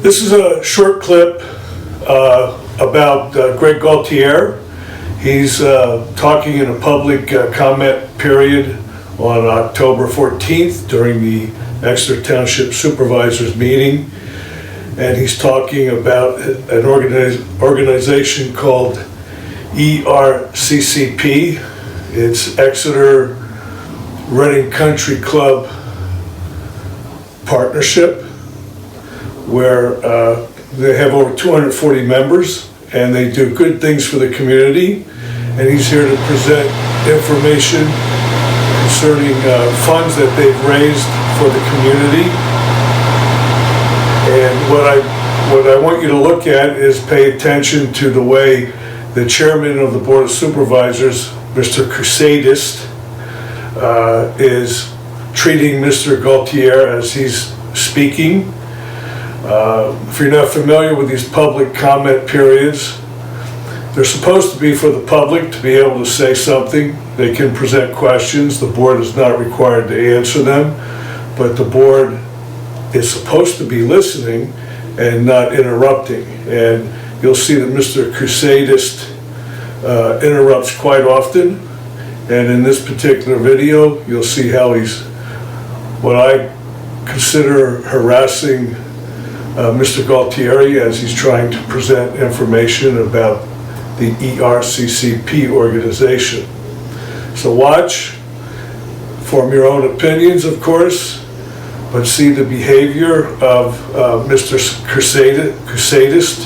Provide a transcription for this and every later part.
This is a short clip about Greg Galtere. He's talking in a public comment period on October 14th during the Exeter Township Supervisors meeting. And he's talking about an organization called ERCCP. It's Exeter Reading Country Club Partnership, where they have over 240 members and they do good things for the community. And he's here to present information concerning funds that they've raised for the community. And what I want you to look at is pay attention to the way the chairman of the Board of Supervisors, Mr. Cusatis, is treating Mr. Galtere as he's speaking. If you're not familiar with these public comment periods, they're supposed to be for the public to be able to say something. They can present questions. The board is not required to answer them, but the board is supposed to be listening and not interrupting. And you'll see that Mr. Cusatis interrupts quite often. And in this particular video, you'll see how he's, what I consider, harassing Mr. Galtere as he's trying to present information about the ERCCP organization. So watch, form your own opinions, of course, but see the behavior of Mr. Cusatis,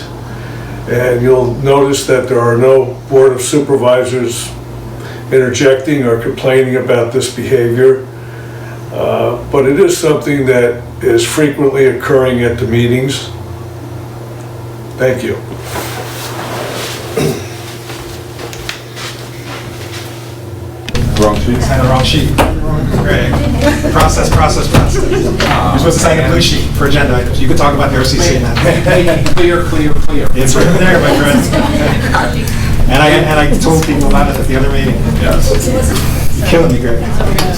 and you'll notice that there are no Board of Supervisors interjecting or complaining about this behavior. But it is something that is frequently occurring at the meetings. Thank you. Wrong sheet. Sign the wrong sheet. Great. Process. You're supposed to sign the blue sheet for agenda items. You could talk about the RCC in that. Clear. It's right there, my friend. And I told people about it at the other meeting. Yes. You're killing me, Greg.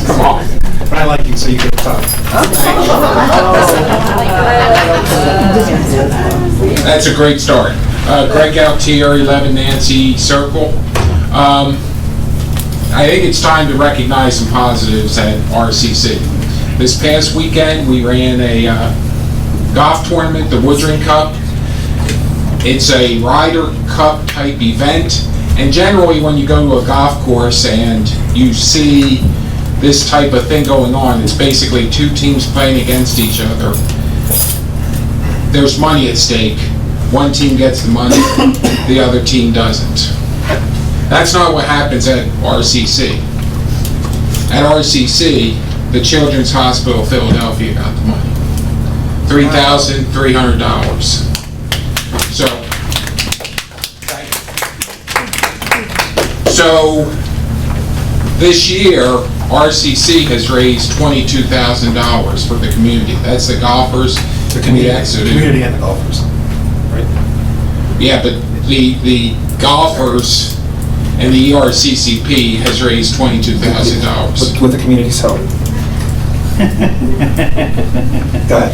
Come on. But I like you, so you can talk. That's a great start. Greg Galtere, 11 Nancy Circle. I think it's time to recognize some positives at RCC. This past weekend, we ran a golf tournament, the Woodring Cup. It's a Ryder Cup type event, and generally when you go to a golf course and you see this type of thing going on, it's basically two teams playing against each other. There's money at stake. One team gets the money, the other team doesn't. That's not what happens at RCC. At RCC, the Children's Hospital Philadelphia got the money. $3,300. So this year, RCC has raised $22,000 for the community. That's the golfers, The community and the golfers. Right? Yeah, but the golfers and the ERCCP has raised $22,000. With the community's help. Go ahead.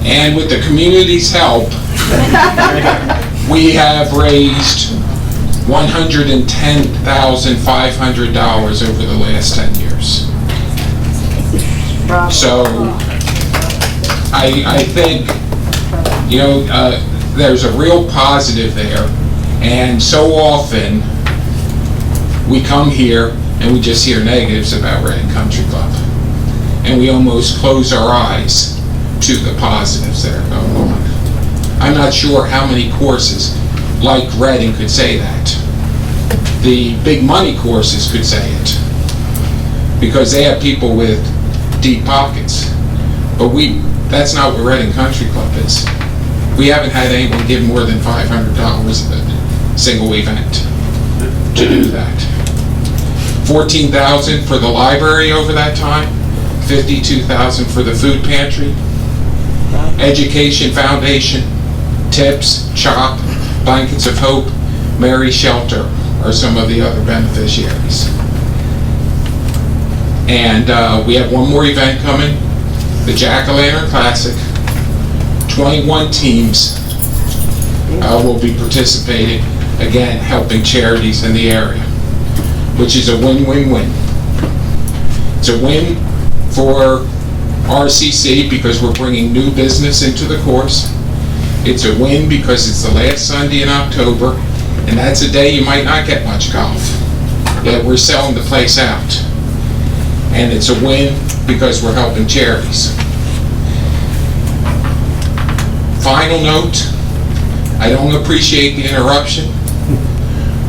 And with the community's help, we have raised $110,500 over the last 10 years. So I think, you know, there's a real positive there. And so often we come here and we just hear negatives about Reading Country Club. And we almost close our eyes to the positives that are going on. I'm not sure how many courses like Reading could say that. The big money courses could say it, because they have people with deep pockets. But that's not what Reading Country Club is. We haven't had anyone give more than $500 at a single event to do that. $14,000 for the library over that time, $52,000 for the food pantry, Education Foundation, TIPS, CHOP, Blankets of Hope, Mary Shelter are some of the other beneficiaries. And we have one more event coming, the Jack-O-Lantern Classic. 21 teams will be participating, again, helping charities in the area, which is a win-win-win. It's a win for RCC because we're bringing new business into the course. It's a win because it's the last Sunday in October, and that's a day you might not get much golf. Yeah, we're selling the place out. And it's a win because we're helping charities. Final note, I don't appreciate the interruption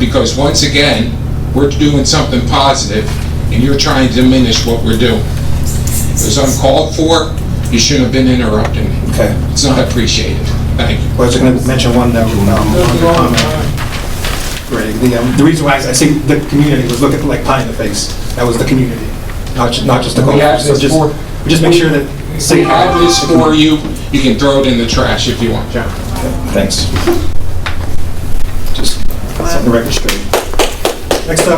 because once again, we're doing something positive and you're trying to diminish what we're doing. It was uncalled for, you shouldn't have been interrupting me. Okay. It's not appreciated. Thank you. Well, I was going to mention one comment. Greg, the reason why I say the community was looking like pie in the face. That was the community, not just the We have golfers. So this for- just make sure that. We have this for you. You can throw it in the trash if you want, John. Thanks. Just set the record straight. Next up.